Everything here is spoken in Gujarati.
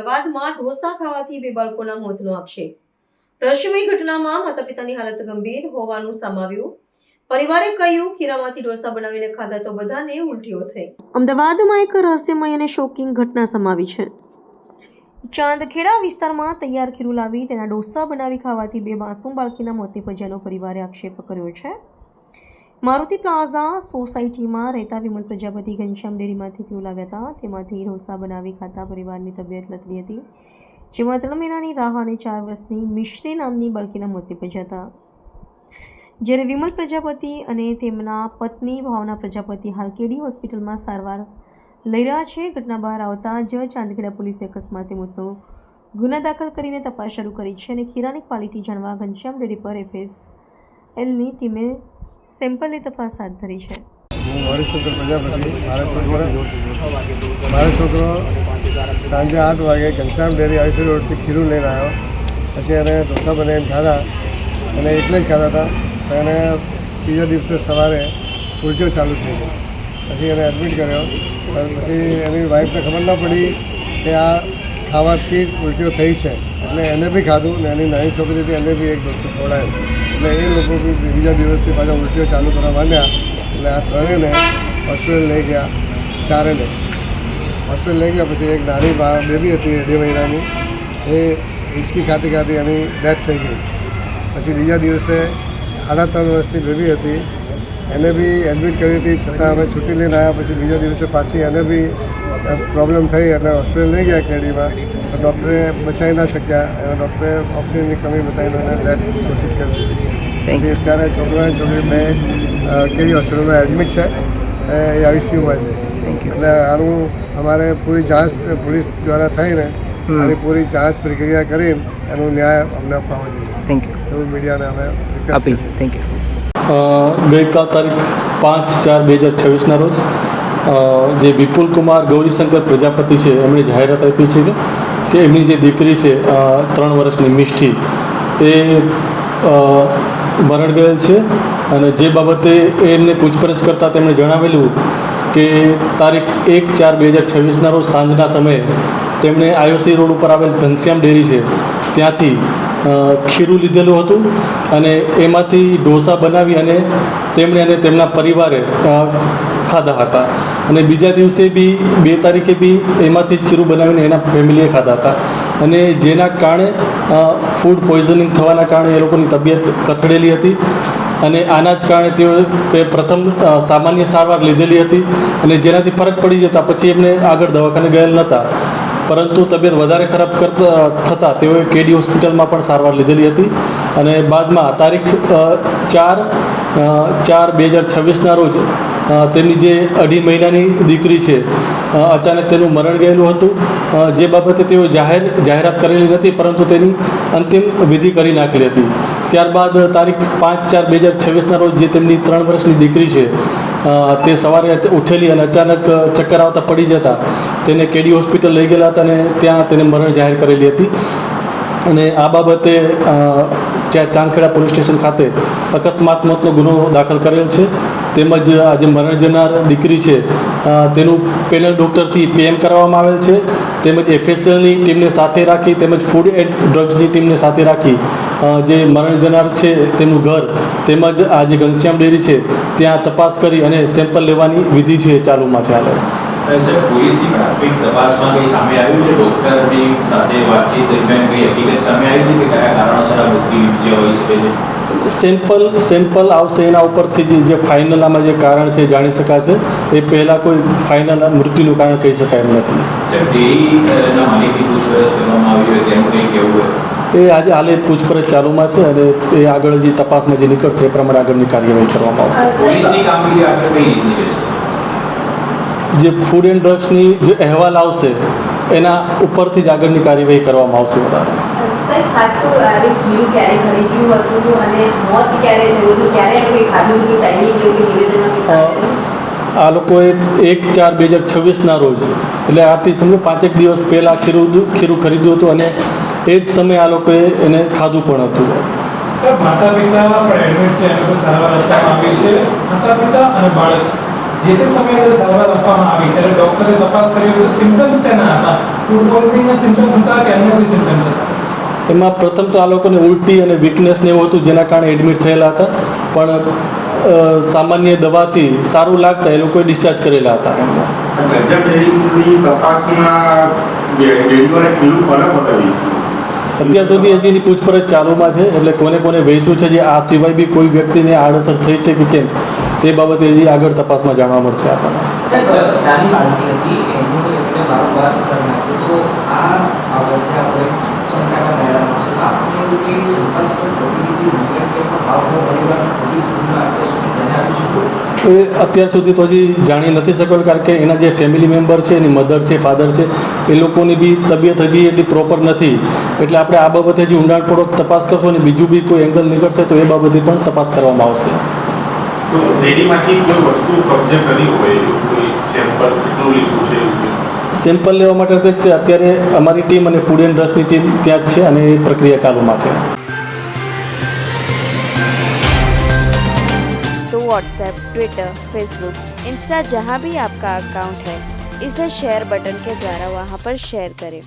અમદાવાદમાં ઢોસા ખાવાથી 2 બાળકોના મોતનો આક્ષેપ। રહસ્યમય ઘટનામાં માતા પિતાની હાલત ગંભીર હોવાનું સામે આવ્યું। પરિવારે કહ્યું, ખીરામાંથી ઢોસા બનાવીને ખાધા તો બધાને ઉલટીઓ થઈ। અમદાવાદમાં એક રહસ્યમય અને શોકિંગ ઘટના સામે આવી છે। ચાંદખેડા વિસ્તારમાં તૈયાર ખીરું લાવી તેના ઢોસા બનાવી ખાવાથી 2 માસૂમ બાળકીના મોત નિપજ્યાનો પરિવારે આક્ષેપ કર્યો છે। મારુતિ પ્લાઝા સોસાયટીમાં રહેતા વિમલ પ્રજાપતિ ઘનશ્યામ ડેરીમાંથી ખીરું લાવ્યા હતા। તેમાંથી ઢોસા બનાવી ખાતા પરિવારની તબિયત લથડી હતી, જેમાં 3 મહિનાની રાહ અને 4 વર્ષની મિશ્રી નામની બાળકીના મોત નિપજ્યા હતા। જ્યારે વિમલ પ્રજાપતિ અને તેમના પત્ની ભાવના પ્રજાપતિ હાલ કેડી હોસ્પિટલમાં સારવાર લઈ રહ્યા છે। ઘટના બહાર આવતા જ ચાંદખેડા પોલીસે અકસ્માતે મોતનો ગુનો દાખલ કરીને તપાસ શરૂ કરી છે અને ખીરાની ક્વોલિટી જાણવા ઘનશ્યામ ડેરી પર FSLની ટીમે સેમ્પલની તપાસ હાથ ધરી છે। હું હરિશંકર પ્રજાપતિ, મારો છોકરો સાંજે 8 વાગે ઘનશ્યામ ડેરી આઈસી રોડથી ખીરું લઈને આવ્યો। પછી એને ઢોસા બનાવીને ખાધા અને એટલે જ ખાધા હતા। અને ત્રીજા દિવસે સવારે ઉલટીઓ ચાલુ થઈ ગઈ। પછી એને એડમિટ કર્યો। પછી એની વાઈફને ખબર ના પડી કે આ ખાવાથી જ ઉલટીઓ થઈ છે, એટલે એને બી ખાધું ને એની નાની છોકરી હતી એને બી એક ઢોસું ખવડાવ્યું। એટલે એ લોકો બી બીજા દિવસથી પાછા ઉલટીઓ ચાલુ કરવા માંડ્યા। એટલે આ ત્રણેયને હોસ્પિટલ લઈ ગયા, ચારેને હોસ્પિટલ લઈ ગયા। પછી એક નાની બેબી હતી 2 મહિનાની, એ હિંચકી ખાતી ખાતી એની ડેથ થઈ ગઈ। પછી બીજા દિવસે 3.5 વર્ષની બેબી હતી, એને બી એડમિટ કરી હતી, છતાં અમે છૂટી લઈને આવ્યા। પછી બીજા દિવસે પાછી એને બી પ્રોબ્લેમ થઈ એટલે હોસ્પિટલ લઈ ગયા કેડીમાં, તો ડૉક્ટરે બચાવી ના શક્યા। એના ડૉક્ટરે ઓક્સિજનની કમી બતાવીને એને ડેથ ઘોષિત કરી દીધી। પછી અત્યારે છોકરો અને છોકરી 2 કેડી હોસ્પિટલમાં એડમિટ છે, એ આઈસીયુમાં છે। એટલે આનું અમારે પૂરી જાંચ પોલીસ દ્વારા થઈને આની પૂરી જાંચ પ્રક્રિયા કરીને એનું ન્યાય અમને અપાવવો જોઈએ એવું મીડિયાને અમે રિક્વેસ્ટ કરી। ગઈકાલ તારીખ 5/4/2026ના રોજ જે વિપુલ કુમાર ગૌરીશંકર પ્રજાપતિ છે, એમણે જાહેરાત આપી છે કે એમની જે દીકરી છે 3 વર્ષની મિષ્ટી, એ મરણ ગયેલ છે। અને જે બાબતે એમને પૂછપરછ કરતાં તેમણે જણાવેલું કે તારીખ 1/4/2026ના રોજ સાંજના સમયે તેમણે IOC રોડ ઉપર આવેલ ઘનશ્યામ ડેરી છે ત્યાંથી ખીરું લીધેલું હતું અને એમાંથી ઢોસા બનાવી અને તેમણે અને તેમના પરિવારે ખાધા હતા। અને બીજા દિવસે બી 2 તારીખે બી એમાંથી જ ખીરું બનાવીને એના ફેમિલીએ ખાધા હતા અને જેના કારણે ફૂડ પોઈઝનિંગ થવાના કારણે એ લોકોની તબિયત કથળેલી હતી। અને આના જ કારણે તેઓએ પ્રથમ સામાન્ય સારવાર લીધેલી હતી અને જેનાથી ફરક પડી જતા પછી એમને આગળ દવાખાને ગયેલ નહોતા, પરંતુ તબિયત વધારે ખરાબ થતાં તેઓએ કેડી હોસ્પિટલમાં પણ સારવાર લીધેલી હતી। અને બાદમાં તારીખ 4/4/2026ના રોજ તેમની જે 2.5 મહિનાની દીકરી છે, અચાનક તેનું મરણ ગયેલું હતું, જે બાબતે તેઓ જાહેરાત કરેલી નથી, પરંતુ તેની અંતિમ વિધિ કરી નાખેલી હતી। ત્યારબાદ તારીખ 5/4/2026ના રોજ જે તેમની 3 વર્ષની દીકરી છે, તે સવારે ઉઠેલી અને અચાનક ચક્કર આવતા પડી જતા તેને કેડી હોસ્પિટલ લઈ ગયેલા હતા અને ત્યાં તેને મરણ જાહેર કરેલી હતી। અને આ બાબતે ચાંદખેડા પોલીસ સ્ટેશન ખાતે અકસ્માત મોતનો ગુનો દાખલ કરેલ છે। તેમજ આ જે મરણ જનાર દીકરી છે તેનું પેનલ ડૉક્ટરથી PM કરવામાં આવેલ છે, તેમજ FSLની ટીમને સાથે રાખી તેમજ ફૂડ એન્ડ ડ્રગ્સની ટીમને સાથે રાખી જે મરણ જનાર છે તેનું ઘર તેમજ આ જે ઘનશ્યામ ડેરી છે ત્યાં તપાસ કરી અને સેમ્પલ લેવાની વિધિ છે ચાલુમાં છે હાલ। પોલીસની પ્રાથમિક તપાસમાં કંઈ સામે આવ્યું છે? ડૉક્ટરની સાથે વાતચીત દરમિયાન કંઈ હકીકત સામે આવી છે કે કયા કારણોસર આ મૃત્યુ નીપજ્યા હોઈ શકે છે? સેમ્પલ આવશે, એના ઉપરથી જે ફાઇનલ આમાં જે કારણ છે જાણી શકાશે। એ પહેલાં કોઈ ફાઇનલ મૃત્યુનું કારણ કહી શકાય એમ નથી। સાહેબ, ડેરીના માલિકની પૂછપરછ કરવામાં આવી હોય તેનું કંઈ કહેવું હોય? એ આજે હાલે પૂછપરછ ચાલુમાં છે અને એ આગળ જે તપાસમાં જે નીકળશે એ પ્રમાણે આગળની કાર્યવાહી કરવામાં આવશે। પોલીસની કામગીરી આગળ કઈ રીતની રહેશે? જે ફૂડ એન્ડ ડ્રગ્સની જે અહેવાલ આવશે એના ઉપરથી જ આગળની કાર્યવાહી કરવામાં આવશે વધારે। ખાસ તો ખીરું ક્યારે ખરીદ્યું હતું અને મોત ક્યારે થયું હતું, ક્યારે કંઈ ખાધું હતું, ટાઈમિંગ કેવું કે નિવેદન આ લોકોએ 1/4/2026ના રોજ, એટલે આથી સમજો 5 દિવસ પહેલાં ખીરું ખરીદ્યું હતું અને એ જ સમયે આ લોકોએ એને ખાધું પણ હતું। માતા પિતા પણ એડમિટ છે, એને સારવાર આપવામાં આવી છે। માતા પિતા અને બાળક જે તે સમયે સારવાર આપવામાં આવી ત્યારે ડૉક્ટરે તપાસ કરી તો સિમ્ટમ્સ શેના હતા? ફૂડ પોઈઝનિંગના સિમ્ટમ્સ હતા કે અન્ય કોઈ સિમ્ટમ્સ હતા? એમાં પ્રથમ તો આ લોકોને ઉલટી અને વીકનેસ ને એવું હતું જેના કારણે એડમિટ થયેલા હતા, પણ સામાન્ય દવાથી સારું લાગતા એ લોકોએ ડિસ્ચાર્જ કરેલા હતા એમને. ગંજામ ડેરીની તપાસમાં ડેરીઓ અને ખીરું કોને બતાવી છે? અત્યાર સુધી હજી એની પૂછપરછ ચાલુમાં છે, એટલે કોને કોને વેચ્યું છે, જે આ સિવાય બી કોઈ વ્યક્તિને આડઅસર થઈ છે કે કેમ એ બાબતે હજી આગળ તપાસમાં જાણવા મળશે આપણને. સાહેબ, નાની બાળકી હતી એમની એમને વારંવાર કરી નાખ્યું, તો આ વર્ષે આપણે શંકાના દાયરામાં છે, તો આપણે એવું કે શંકાસ્પદ ગતિવિધિ મુખ્ય કે ભાવનો પરિવાર પોલીસ અત્યાર સુધી જણાવી શકું? એ અત્યાર સુધી તો હજી જાણી નથી શકેલ, કારણ કે એના જે ફેમિલી મેમ્બર છે, એની મધર છે, ફાધર છે, એ લોકોની બી તબિયત હજી એટલી પ્રોપર નથી, એટલે આપણે આ બાબતે હજી ઊંડાણપૂર્વક તપાસ કરશું અને બીજું બી કોઈ એંગલ નીકળશે તો એ બાબતે પણ તપાસ કરવામાં આવશે. તો ડેરીમાંથી કોઈ વસ્તુ કબજે કરી હોય, કોઈ સેમ્પલ કેટલું લીધું છે એવું? સેમ્પલ લેવા માટે તે અત્યારે અમારી ટીમ અને ફૂડ એન્ડ ડ્રગ્સની ટીમ ત્યાં જ છે અને એ પ્રક્રિયા ચાલુમાં છે. तो व्हाट्सएप, ट्विटर, फेसबुक, इंस्टा जहाँ भी आपका अकाउंट है, इसे शेयर बटन के द्वारा वहाँ पर शेयर करें